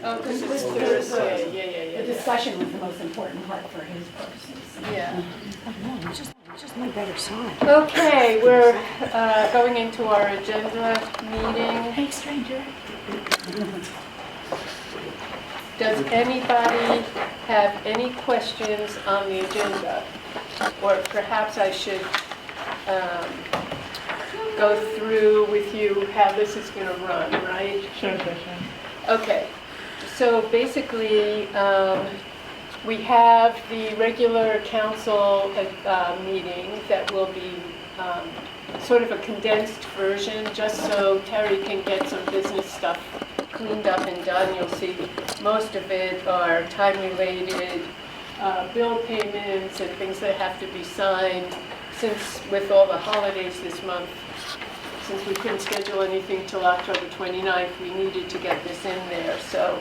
Oh, because This it's is Thursday, The yeah. discussion was the most important part for his purposes. Yeah. No, just my better side. Okay, we're going into our agenda meeting. Hey, stranger. Does anybody have any questions on the agenda? Or perhaps I should go through with you how this is going to run, right? Sure. Okay, so basically, we have the regular council meeting that will be sort of a condensed version, just so Terry can get some business stuff cleaned up and done. You'll see most of it are time-related bill payments and things that have to be signed, since with all the holidays this month, since we couldn't schedule anything till October 29th, we needed to get this in there. So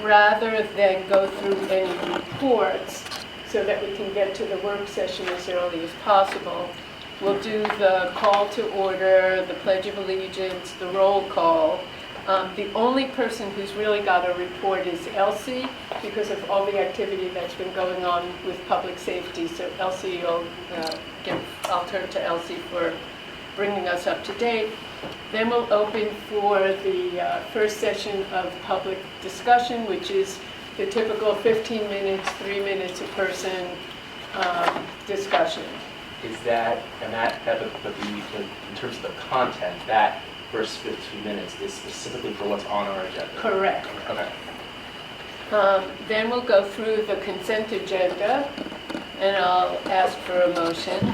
rather than go through any reports so that we can get to the work session as early as possible, we'll do the call to order, the Pledge of Allegiance, the roll call. The only person who's really got a report is Elsie, because of all the activity that's been going on with public safety. So Elsie, I'll turn to Elsie for bringing us up to date. Then we'll open for the first session of public discussion, which is the typical 15 minutes, 3 minutes a person discussion. Is that, and in terms of the content, that first 15 minutes is specifically for what's on our agenda? Correct. Okay. Then we'll go through the consent agenda, and I'll ask for a motion.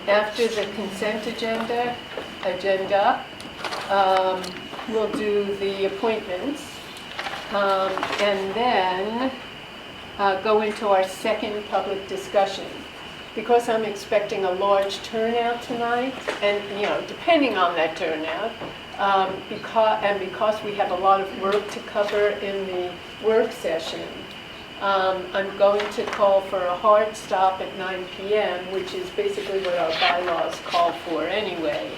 After the consent agenda, we'll do the appointments, and then go into our second public discussion. Because I'm expecting a large turnout tonight, and depending on that turnout, because we have a lot of work to cover in the work session, I'm going to call for a hard stop at 9 p.m., which is basically what our bylaws call for anyway.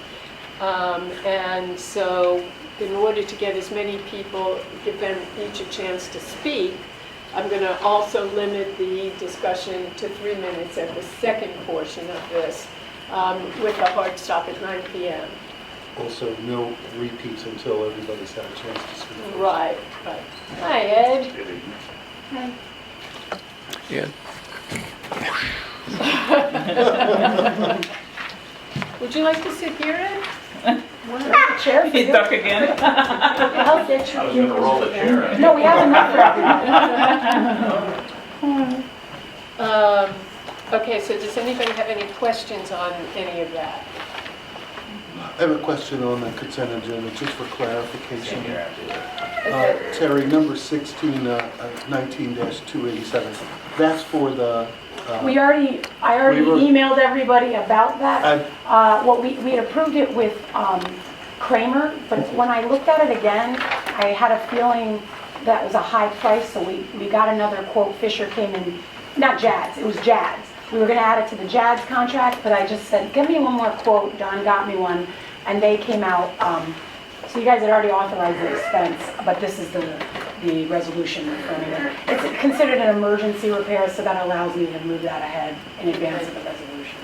And so in order to get as many people, give them each a chance to speak, I'm going to also limit the discussion to 3 minutes at the second portion of this, with a hard stop at 9 p.m. Also, no repeats until everybody's had a chance to speak. Right. Hi, Ed. Hi. Yeah. Would you like to sit here, Ed? Chair for He's you. duck again. I'll get you. I was going to roll the chair. No, we have enough for everyone. Okay, so does anybody have any questions on any of that? I have a question on the consent agenda, just for clarification. Same here, absolutely. Terry, number 16, 19-287, that's for the... I already emailed everybody about that. We had approved it with Kramer, but when I looked at it again, I had a feeling that was a high price, so we got another quote. Fisher came in, not Jazz, it was Jazz. We were going to add it to the Jazz contract, but I just said, give me one more quote. Don got me one, and they came out. So you guys had already authorized the expense, but this is the resolution confirming it. It's considered an emergency repair, so that allows me to move that ahead in advance of the resolution.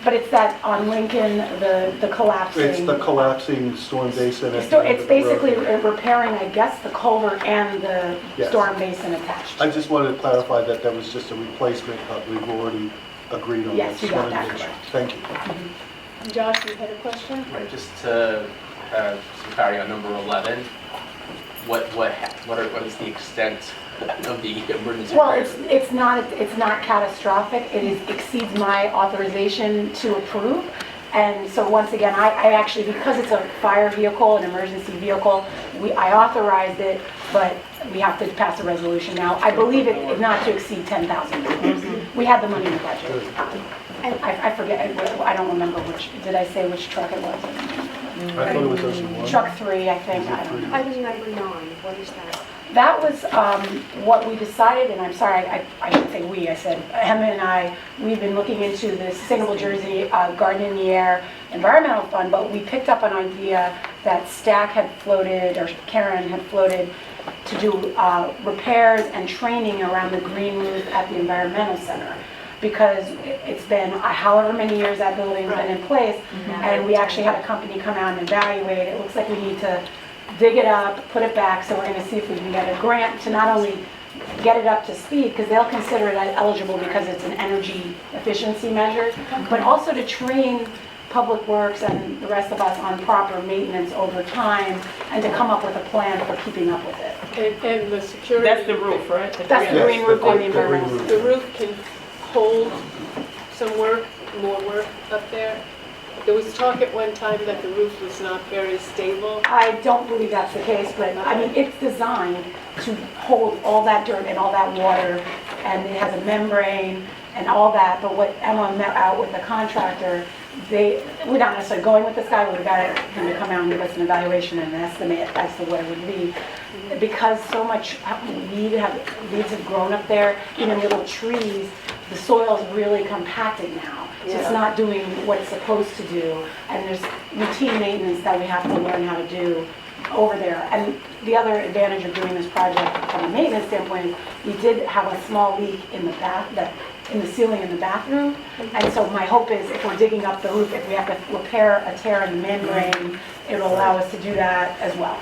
But it's that on Lincoln, the collapsing. It's the collapsing storm basin. at the end It's of the road basically there. repairing, I guess, the culvert and the Yes. storm basin attached. I just wanted to clarify that that was just a replacement, but we've already agreed on that. Yes, you got Just wanted to that make sure. correct. Thank you. Josh, you had a question? Right, just to some clarity on number 11, what is the extent of the emergency? Well, repair? it's not catastrophic. It exceeds my authorization to approve. And so once again, I actually, because it's a fire vehicle, an emergency vehicle, I authorized it, but we have to pass a resolution now. I believe it is not to exceed $10,000. We had the money in the budget. I forget, I don't remember did I say which truck it was? I thought it was Ocean One. Truck 3, I think. Is it I don't know. three? Item number 9, what is that? That was what we decided, and I'm sorry, I should say we, I said Emma and I, we've been looking into the Sustainable Jersey Garden in the Air Environmental Fund, but we picked up an idea that Stack had floated, or Karen had floated, to do repairs and training around the green roof at the Environmental Center. Because it's been however many years that building's been in place, and we actually had a company come out and evaluate. It looks like we need to dig it up, put it back, so we're going to see if we can get a grant to not only get it up to speed, because they'll consider it eligible because it's an energy efficiency measure, but also to train Public Works and the rest of us on proper maintenance over time, and to come up with a plan for keeping up with it. And the security. That's the roof, right? That's the green roof on the the green environmental. roof. The roof can hold some work, more work up there. There was talk at one time that the roof was not very stable. I don't believe that's the case, but I mean, it's designed to hold all that dirt and all that water, and it has a membrane and all that, but what Emma met out with the contractor, we're not necessarily going with this guy, we've got him to come out and give us an evaluation and an estimate as to what it would be. Because so much weeds have grown up there, even little trees, the soil's really compacted now. So it's not doing what it's supposed to do, and there's routine maintenance that we have to learn how to do over there. And the other advantage of doing this project from a maintenance standpoint is we did have a small leak in the ceiling in the bathroom, and so my hope is if we're digging up the roof, if we have to repair a tear in the membrane, it'll allow us to do that as well.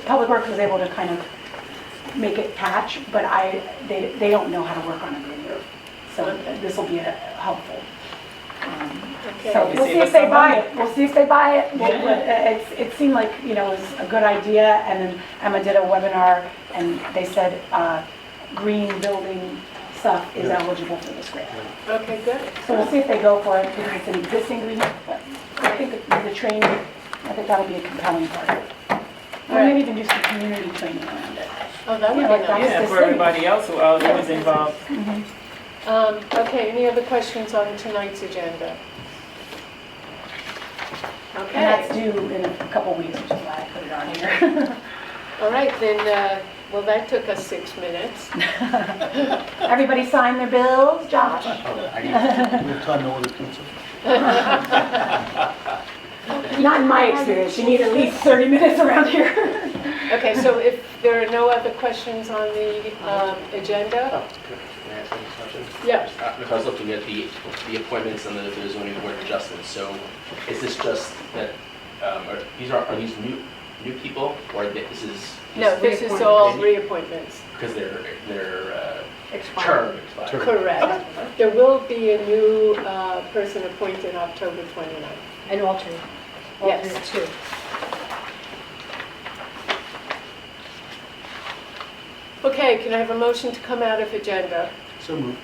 Public Works was able to kind of make it patch, but they don't know how to work on a green roof, so this will be helpful. So we'll see if they buy it. We'll see if they buy it. It seemed like, it was a good idea, and then Emma did a webinar, and they said green building stuff is eligible for this grant. Okay, good. So we'll see if they go for it, because it's an existing green roof, but I think the training, I think that'll be a compelling part of it. Or maybe even do some community training around it. Oh, that would be like nice. Yeah, for everybody else who was involved. Okay, any other questions on tonight's agenda? And Okay, that's due in a couple weeks, which is why I put it on here. all right, then, well, that took us 6 minutes. Everybody sign their bills, Josh? Do we have time to order pizza? Not in my experience, you need at least 30 minutes around here. Okay, so if there are no other questions on the agenda? May I ask any questions? Yeah. If I was looking at the appointments and the zoning board adjustments, so is this just that, are these new people, or this is? No, this is all reappointments. Because their Expired. term expired. Correct. There will be a new person appointed October 29th. An alternate. Yes. Alternate 2. Okay, can I have a motion to come out of agenda? So moved.